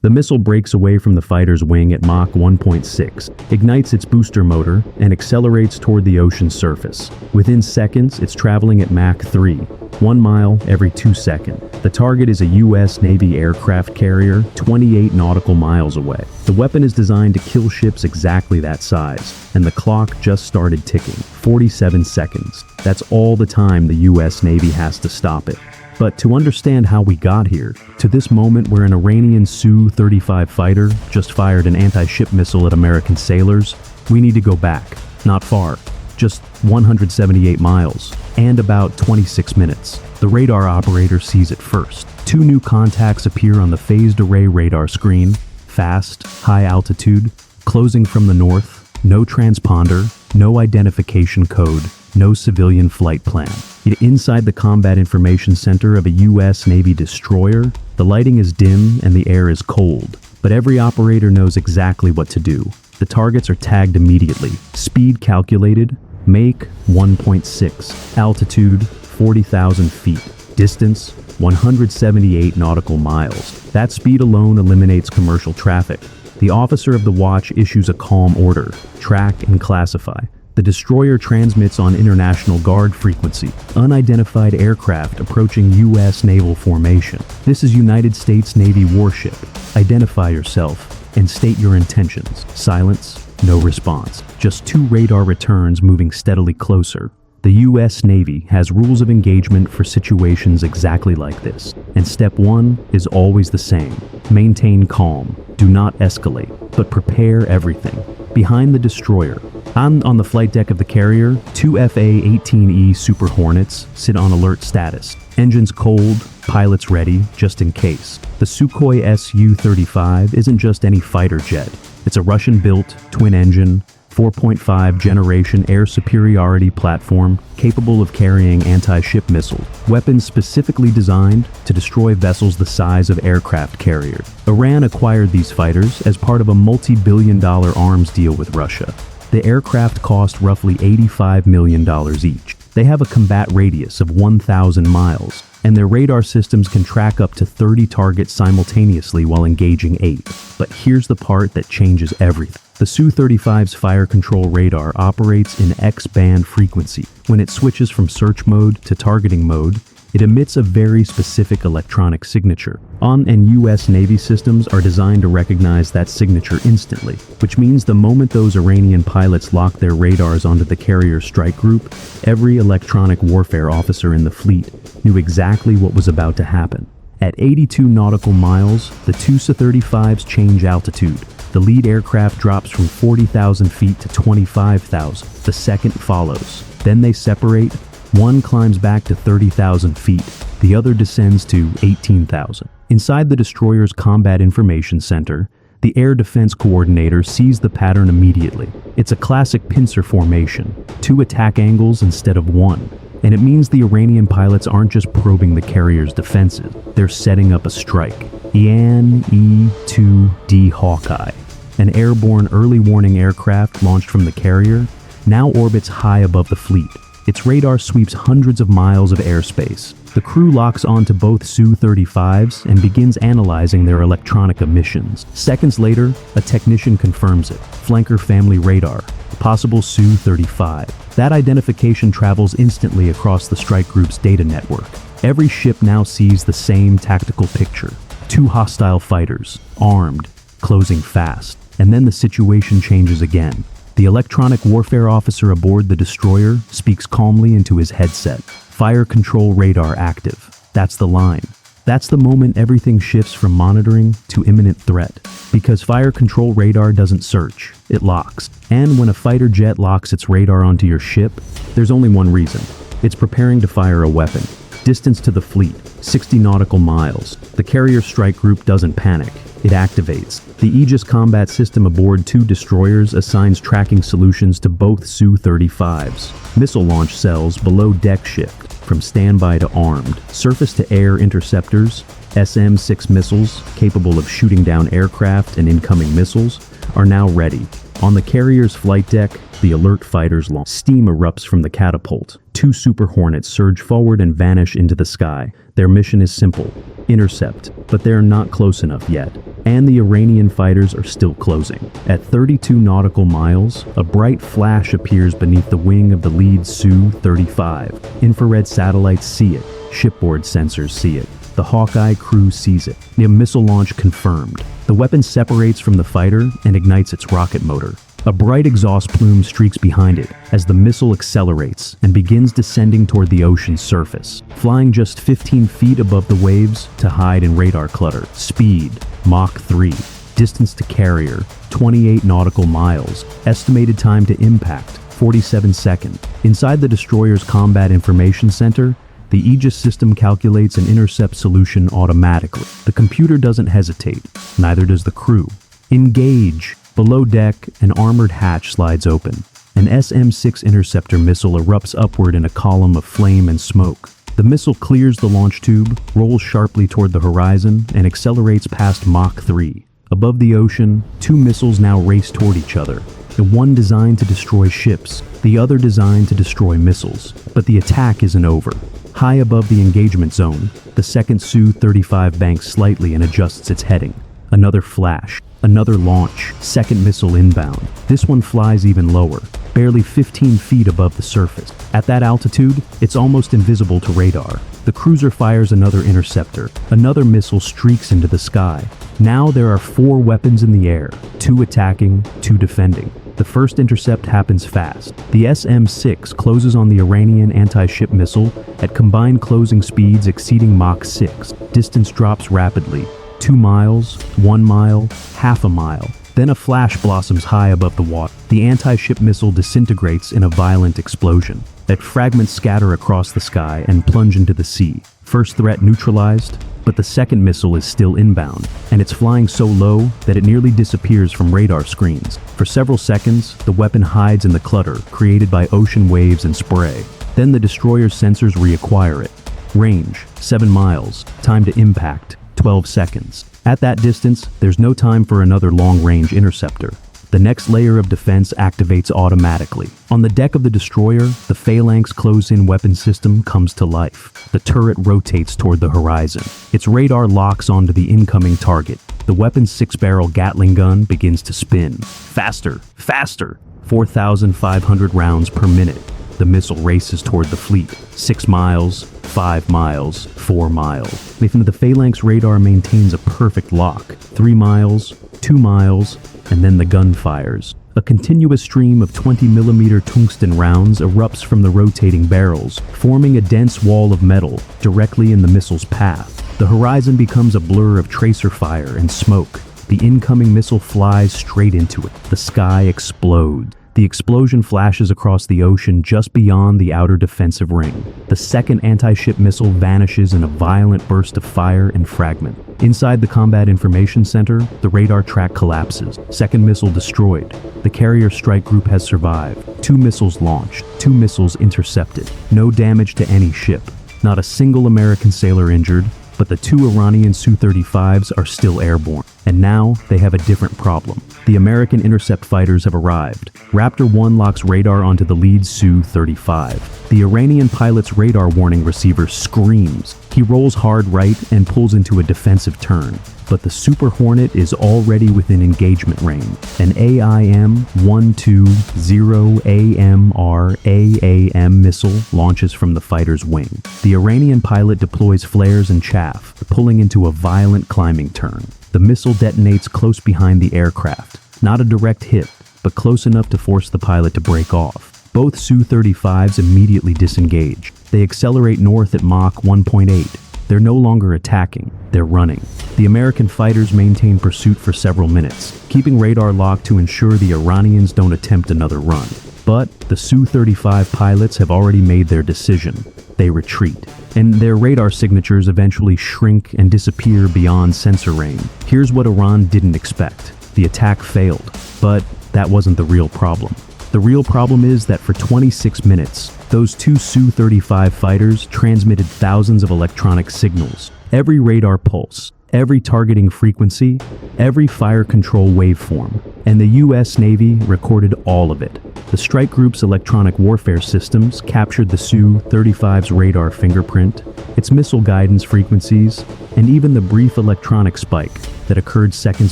The missile breaks away from the fighter's wing at Mach 1.6, ignites its booster motor, and accelerates toward the ocean's surface. Within seconds, it's traveling at Mach 3, 1 mile every 2 seconds. The target is a U.S. Navy aircraft carrier 28 nautical miles away. The weapon is designed to kill ships exactly that size, and the clock just started ticking. 47 seconds. That's all the time the U.S. Navy has to stop it. But to understand how we got here, to this moment where an Iranian Su-35 fighter just fired an anti-ship missile at American sailors, we need to go back. Not far. Just 178 miles. And about 26 minutes. The radar operator sees it first. 2 new contacts appear on the phased array radar screen. Fast, high altitude, closing from the north, no transponder, no identification code, no civilian flight plan. Inside the Combat Information Center of a U.S. Navy destroyer, the lighting is dim and the air is cold. But every operator knows exactly what to do. The targets are tagged immediately. Speed calculated, Mach 1.6, altitude 40,000 feet, distance 178 nautical miles. That speed alone eliminates commercial traffic. The officer of the watch issues a calm order: track and classify. The destroyer transmits on International Guard frequency, unidentified aircraft approaching U.S. naval formation. This is United States Navy warship. Identify yourself and state your intentions. Silence, no response. Just 2 radar returns moving steadily closer. The U.S. Navy has rules of engagement for situations exactly like this, and step 1 is always the same. Maintain calm. Do not escalate, but prepare everything. Behind the destroyer, on the flight deck of the carrier, 2 FA-18E Super Hornets sit on alert status. Engines cold, pilots ready, just in case. The Sukhoi Su-35 isn't just any fighter jet. It's a Russian-built, twin-engine, 4.5 generation air superiority platform capable of carrying anti-ship missiles, weapons specifically designed to destroy vessels the size of aircraft carriers. Iran acquired these fighters as part of a multi-billion-dollar arms deal with Russia. The aircraft cost roughly $85 million each. They have a combat radius of 1,000 miles, and their radar systems can track up to 30 targets simultaneously while engaging 8. But here's the part that changes everything. The Su-35's fire control radar operates in X-band frequency. When it switches from search mode to targeting mode, it emits a very specific electronic signature. And U.S. Navy systems are designed to recognize that signature instantly, which means the moment those Iranian pilots locked their radars onto the carrier strike group, every electronic warfare officer in the fleet knew exactly what was about to happen. At 82 nautical miles, the 2 Su-35s change altitude. The lead aircraft drops from 40,000 feet to 25,000. The second follows. Then they separate. One climbs back to 30,000 feet. The other descends to 18,000. Inside the destroyer's Combat Information Center, the Air Defense Coordinator sees the pattern immediately. It's a classic pincer formation, 2 attack angles instead of 1. And it means the Iranian pilots aren't just probing the carrier's defenses, they're setting up a strike. Ian E-2D Hawkeye, an airborne early warning aircraft launched from the carrier, now orbits high above the fleet. Its radar sweeps hundreds of miles of airspace. The crew locks onto both Su-35s and begins analyzing their electronic emissions. Seconds later, a technician confirms it. Flanker family radar, possible Su-35. That identification travels instantly across the strike group's data network. Every ship now sees the same tactical picture. 2 hostile fighters, armed, closing fast. And then the situation changes again. The electronic warfare officer aboard the destroyer speaks calmly into his headset. Fire control radar active. That's the line. That's the moment everything shifts from monitoring to imminent threat. Because fire control radar doesn't search, it locks. And when a fighter jet locks its radar onto your ship, there's only one reason. It's preparing to fire a weapon. Distance to the fleet, 60 nautical miles. The carrier strike group doesn't panic. It activates. The Aegis Combat System aboard 2 destroyers assigns tracking solutions to both Su-35s. Missile launch cells below deck shift from standby to armed. Surface-to-air interceptors, SM-6 missiles capable of shooting down aircraft and incoming missiles, are now ready. On the carrier's flight deck, the alert fighters launch. Steam erupts from the catapult. Two Super Hornets surge forward and vanish into the sky. Their mission is simple: intercept, but they're not close enough yet. And the Iranian fighters are still closing. At 32 nautical miles, a bright flash appears beneath the wing of the lead Su-35. Infrared satellites see it. Shipboard sensors see it. The Hawkeye crew sees it. The missile launch confirmed. The weapon separates from the fighter and ignites its rocket motor. A bright exhaust plume streaks behind it as the missile accelerates and begins descending toward the ocean's surface, flying just 15 feet above the waves to hide in radar clutter. Speed, Mach 3. Distance to carrier, 28 nautical miles. Estimated time to impact, 47 seconds. Inside the destroyer's Combat Information Center, the Aegis system calculates an intercept solution automatically. The computer doesn't hesitate, neither does the crew. Engage! Below deck, an armored hatch slides open. An SM-6 interceptor missile erupts upward in a column of flame and smoke. The missile clears the launch tube, rolls sharply toward the horizon, and accelerates past Mach 3. Above the ocean, two missiles now race toward each other. The one designed to destroy ships, the other designed to destroy missiles. But the attack isn't over. High above the engagement zone, the second Su-35 banks slightly and adjusts its heading. Another flash, another launch, second missile inbound. This one flies even lower, barely 15 feet above the surface. At that altitude, it's almost invisible to radar. The cruiser fires another interceptor. Another missile streaks into the sky. Now there are 4 weapons in the air, 2 attacking, 2 defending. The first intercept happens fast. The SM-6 closes on the Iranian anti-ship missile at combined closing speeds exceeding Mach 6. Distance drops rapidly. 2 miles, 1 mile, half a mile. Then a flash blossoms high above the water. The anti-ship missile disintegrates in a violent explosion. That fragments scatter across the sky and plunge into the sea. First threat neutralized, but the second missile is still inbound, and it's flying so low that it nearly disappears from radar screens. For several seconds, the weapon hides in the clutter created by ocean waves and spray. Then the destroyer's sensors reacquire it. Range, 7 miles. Time to impact, 12 seconds. At that distance, there's no time for another long-range interceptor. The next layer of defense activates automatically. On the deck of the destroyer, the Phalanx close-in weapon system comes to life. The turret rotates toward the horizon. Its radar locks onto the incoming target. The weapon's 6-barrel Gatling gun begins to spin. Faster, faster! 4,500 rounds per minute. The missile races toward the fleet. 6 miles, 5 miles, 4 miles. The Phalanx radar maintains a perfect lock. 3 miles, 2 miles, and then the gun fires. A continuous stream of 20mm tungsten rounds erupts from the rotating barrels, forming a dense wall of metal directly in the missile's path. The horizon becomes a blur of tracer fire and smoke. The incoming missile flies straight into it. The sky explodes. The explosion flashes across the ocean just beyond the outer defensive ring. The second anti-ship missile vanishes in a violent burst of fire and fragment. Inside the Combat Information Center, the radar track collapses. Second missile destroyed. The carrier strike group has survived. 2 missiles launched. 2 missiles intercepted. No damage to any ship. Not a single American sailor injured, but the 2 Iranian Su-35s are still airborne. And now they have a different problem. The American intercept fighters have arrived. Raptor 1 locks radar onto the lead Su-35. The Iranian pilot's radar warning receiver screams. He rolls hard right and pulls into a defensive turn. But the Super Hornet is already within engagement range. An AIM-120AMR-AAM missile launches from the fighter's wing. The Iranian pilot deploys flares and chaff, pulling into a violent climbing turn. The missile detonates close behind the aircraft. Not a direct hit, but close enough to force the pilot to break off. Both Su-35s immediately disengage. They accelerate north at Mach 1.8. They're no longer attacking, they're running. The American fighters maintain pursuit for several minutes, keeping radar locked to ensure the Iranians don't attempt another run. But the Su-35 pilots have already made their decision. They retreat, and their radar signatures eventually shrink and disappear beyond sensor range. Here's what Iran didn't expect. The attack failed, but that wasn't the real problem. The real problem is that for 26 minutes, those 2 Su-35 fighters transmitted thousands of electronic signals. Every radar pulse, every targeting frequency, every fire control waveform, and the US Navy recorded all of it. The strike group's electronic warfare systems captured the Su-35's radar fingerprint, its missile guidance frequencies, and even the brief electronic spike that occurred seconds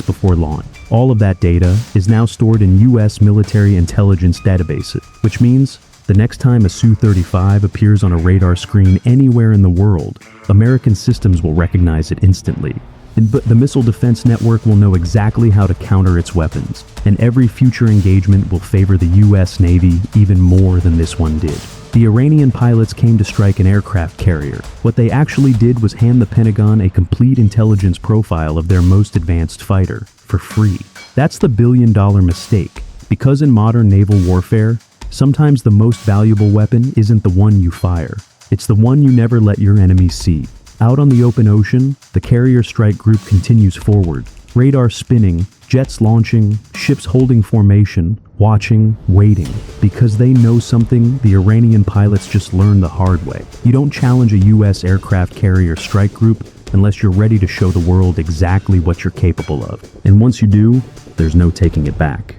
before launch. All of that data is now stored in U.S. military intelligence databases, which means the next time a Su-35 appears on a radar screen anywhere in the world, American systems will recognize it instantly. But the missile defense network will know exactly how to counter its weapons, and every future engagement will favor the U.S. Navy even more than this one did. The Iranian pilots came to strike an aircraft carrier. What they actually did was hand the Pentagon a complete intelligence profile of their most advanced fighter, for free. That's the billion-dollar mistake, because in modern naval warfare, sometimes the most valuable weapon isn't the one you fire. It's the one you never let your enemies see. Out on the open ocean, the carrier strike group continues forward. Radar spinning, jets launching, ships holding formation, watching, waiting. Because they know something the Iranian pilots just learned the hard way. You don't challenge a U.S. aircraft carrier strike group unless you're ready to show the world exactly what you're capable of. And once you do, there's no taking it back.